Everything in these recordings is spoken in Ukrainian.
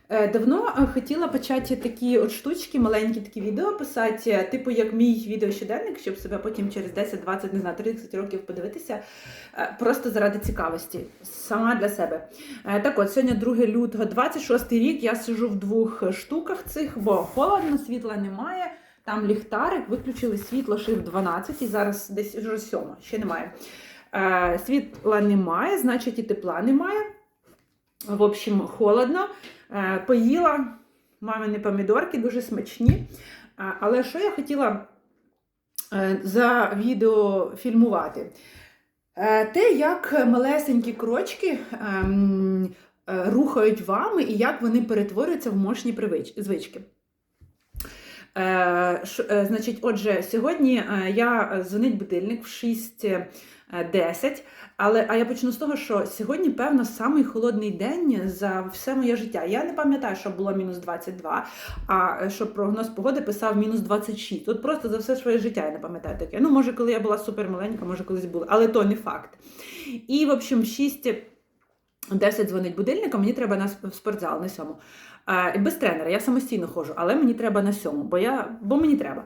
Давно хотіла почати такі от штучки, маленькі такі відео писати, типу як мій відеощоденник, щоб себе потім через 10, 20, не знаю, 30 років подивитися, просто заради цікавості, сама для себе. Так от, сьогодні 2 лютого, 26 рік, я сижу в 2 штуках цих, бо холодно, світла немає, там ліхтарик, виключили світло ще в 12, і зараз десь вже 7, ще немає. Світла немає, значить і тепла немає. В общем, холодно. Поїла мамини помідорки, дуже смачні. Але що я хотіла за відео фільмувати? Те, як малесенькі крочки рухають вами і як вони перетворюються в мощні звички. Значить, отже, сьогодні дзвонить будильник в 6:10, а я почну з того, що сьогодні, певно, самий холодний день за все моє життя. Я не пам'ятаю, що було мінус 22, а що прогноз погоди писав мінус 26. От просто за все своє життя я не пам'ятаю таке. Ну, може, коли я була супер маленька, може, колись було, але то не факт. І, в общем, 6:10 дзвонить будильник, а мені треба на спортзал, на 7. Без тренера, я самостійно ходжу, але мені треба на 7, бо мені треба.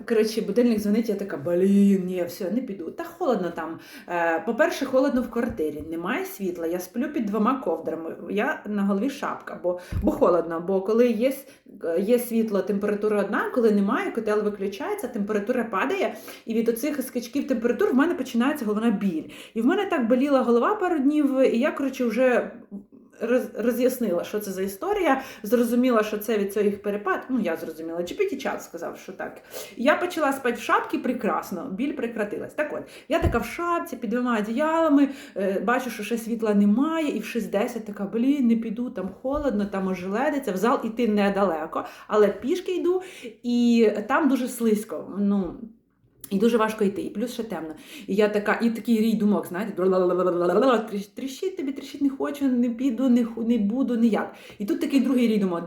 Коротше, будильник дзвонить, я така, ні, все, не піду. Та холодно там. По-перше, холодно в квартирі, немає світла, я сплю під 2 ковдрами, я на голові шапка, бо холодно, бо коли є світло, температура одна, коли немає, котел виключається, температура падає, і від оцих скачків температур в мене починається головна біль. І в мене так боліла голова пару днів, і я, коротше, вже роз'яснила, що це за історія, зрозуміла, що це від цих перепад, я зрозуміла, GPT-чат сказав, що так. Я почала спати в шапці, прекрасно, біль прекратилась. Так от, я така в шапці, під 2 одіялами, бачу, що ще світла немає, і в 6:10 така, не піду, там холодно, там ожеледиться, в зал іти недалеко, але пішки йду, і там дуже слизько, і дуже важко йти, і плюс ще темно. І я така, і такий рій думок, знаєте, тріщить тобі, тріщить не хочу, не піду, не буду, ніяк. І тут такий другий рій думок.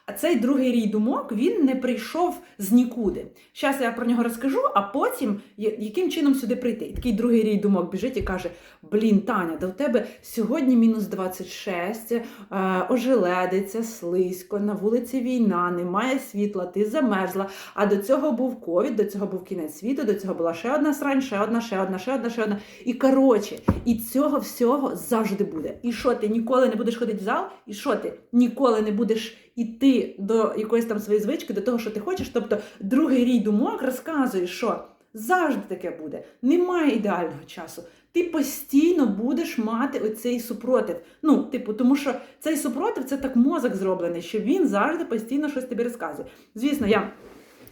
А цей другий рій думок, він не прийшов з нікуди. Зараз я про нього розкажу, а потім, яким чином сюди прийти. І такий другий рій думок біжить і каже, Таня, да у тебе сьогодні мінус 26, ожеледиться, слизько, на вулиці війна, немає світла, ти замерзла, а до цього був ковід, до цього був кінець світу, до цього була ще одна срань, ще одна. І коротше, і цього всього завжди буде. І що, ти ніколи не будеш ходити в зал? І що, ти ніколи не будеш іти до якоїсь там своєї звички, до того, що ти хочеш? Тобто, другий рій думок розказує, що завжди таке буде. Немає ідеального часу. Ти постійно будеш мати оцей супротив. Тому що цей супротив – це так мозок зроблений, що він завжди постійно щось тобі розказує. Звісно, я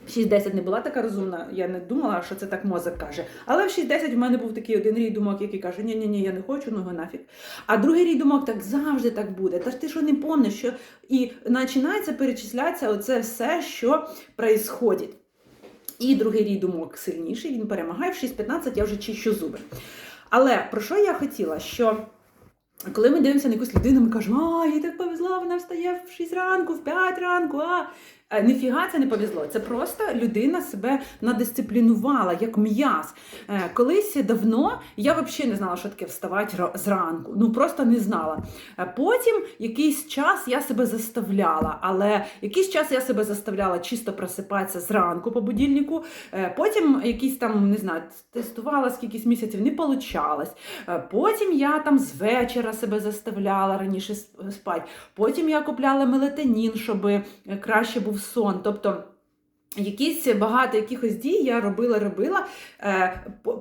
в 6:10 не була така розумна, я не думала, що це так мозок каже. Але в 6:10 в мене був такий один рій думок, який каже, ні, я не хочу, його нафіг. А другий рій думок, так завжди так буде. Та ж ти що не помниш, що... І починається перечислятися оце все, що відбувається. І другий рій думок сильніший, він перемагає, в 6:15 я вже чищу зуби. Але про що я хотіла, що коли ми дивимося на якусь людину, ми кажемо, їй так повезло, вона встає в 6 ранку, в 5 ранку, Ніфіга це не повезло. Це просто людина себе надисциплінувала, як м'яз. Колись давно я взагалі не знала, що таке вставати зранку. Просто не знала. Потім якийсь час я себе заставляла, чисто просипатися зранку по будильнику. Потім якийсь там, не знаю, тестувала скількись місяців, не получалось. Потім я там з вечора себе заставляла раніше спати. Потім я купляла мелатонін, щоб краще був сон, тобто багато якихось дій я робила.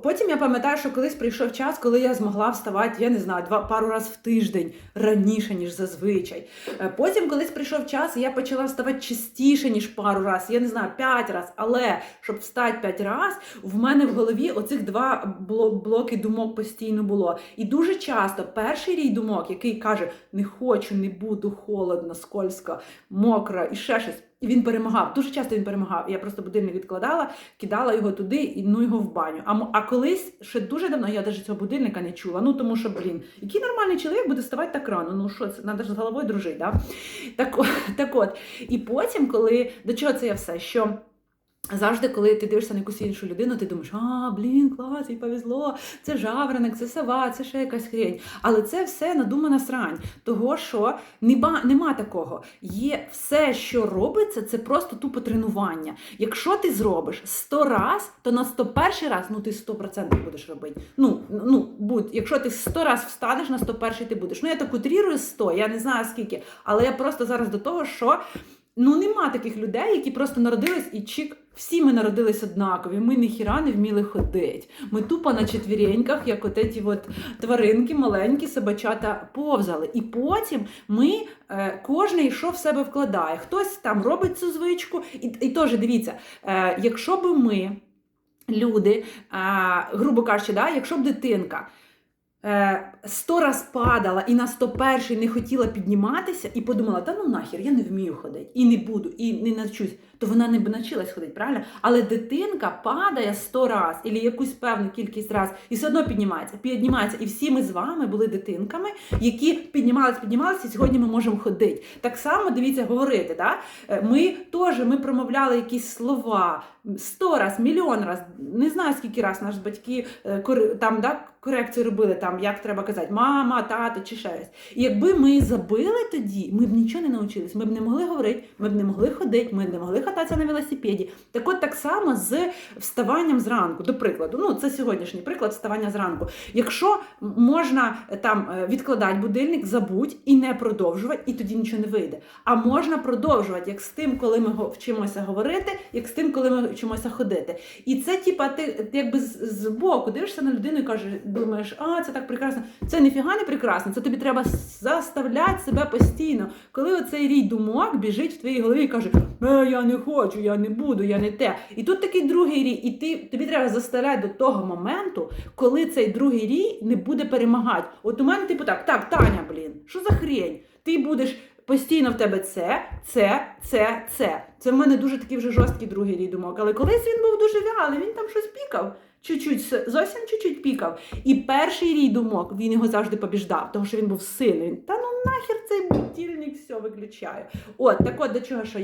Потім я пам'ятаю, що колись прийшов час, коли я змогла вставати, я не знаю, пару разів в тиждень раніше, ніж зазвичай. Потім колись прийшов час, і я почала вставати частіше, ніж пару разів, я не знаю, 5 разів. Але, щоб встати 5 разів, в мене в голові оцих 2 блоки думок постійно було. І дуже часто перший рій думок, який каже, не хочу, не буду, холодно, скользко, мокро і ще щось, і він перемагав. Дуже часто він перемагав. Я просто будильник відкладала, кидала його туди і його в баню. А колись, ще дуже давно, я навіть цього будильника не чула. Тому що, який нормальний чоловік буде вставати так рано? Що це? Треба ж з головою дружити, да? Так от. І потім, до чого це я все? Що Завжди, коли ти дивишся на якусь іншу людину, ти думаєш, блін, клас, їй повезло, це жаворонок, це сова, це ще якась хрень. Але це все надумана срань. Того, що нема такого. Є все, що робиться, це просто тупо тренування. Якщо ти зробиш 100 раз, то на 101 раз, ти 100% будеш робити. Якщо ти 100 раз встанеш, на 101 ти будеш. Я так утрірую 100, я не знаю скільки, але я просто зараз до того, що нема таких людей, які просто народились і чик. Всі ми народились однакові, ми ніхіра не вміли ходити. Ми тупо на четвіреньках, як ці тваринки, маленькі, собачата, повзали. І потім кожен що в себе вкладає. Хтось там робить цю звичку. І теж, дивіться, якщо б ми, люди, грубо кажучи, якщо б дитинка 100 раз падала і на 101-й не хотіла підніматися і подумала, нахер, я не вмію ходити, і не буду, і не навчусь, то вона не б навчилась ходити, правильно? Але дитинка падає 100 раз, або якусь певну кількість раз, і все одно піднімається. І всі ми з вами були дитинками, які піднімалися, і сьогодні ми можемо ходити. Так само, дивіться, говорити, да? Ми промовляли якісь слова 100 раз, мільйон раз, не знаю скільки раз наші батьки корекцію робили, як треба казати, мама, тато чи ще щось. І якби ми забили тоді, ми б нічого не навчились, ми б не могли говорити, ми б не могли ходити, ми б не могли кататися на велосипеді. Так от так само з вставанням зранку, до прикладу, це сьогоднішній приклад вставання зранку. Якщо можна відкладати будильник, забудь і не продовжувати, і тоді нічого не вийде. А можна продовжувати, як з тим, коли ми вчимося говорити, як з тим, коли ми вчимося ходити. І це, ти якби збоку дивишся на людину і кажеш, думаєш, це так прекрасно. Це ніфіга не прекрасно, це тобі треба заставляти себе постійно. Коли оцей рій думок біжить в твоїй голові і каже, я не хочу, я не буду, я не те. І тут такий другий рій, і тобі треба заставляти до того моменту, коли цей другий рій не буде перемагати. От у мене так, Таня, що за хрень? Ти будеш постійно в тебе це. Це в мене дуже такий вже жорсткий другий рій думок. Але колись він був дуже вялий, він там щось пікав. Зовсім чуть-чуть пікав. І перший рій думок, він його завжди побіждав, тому що він був сильний. Нахер цей будильник, все, виключаю. Так от до чого, що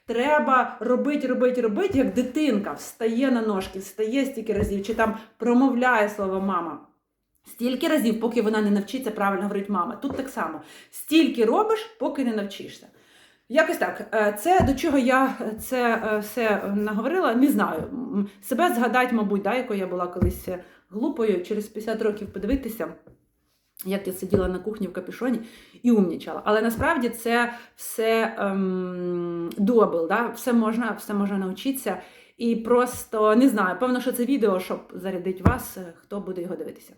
треба робити, як дитинка встає на ножки, встає стільки разів, чи промовляє слово «мама». Стільки разів, поки вона не навчиться правильно говорити «мама». Тут так само. Стільки робиш, поки не навчишся. Якось так. Це до чого я це все наговорила, не знаю. Себе згадати, мабуть, якою я була колись глупою, через 50 років подивитися, як я сиділа на кухні в капюшоні і умнічала. Але насправді це все doable, все можна навчитися. І просто, не знаю, певно, що це відео, щоб зарядити вас, хто буде його дивитися.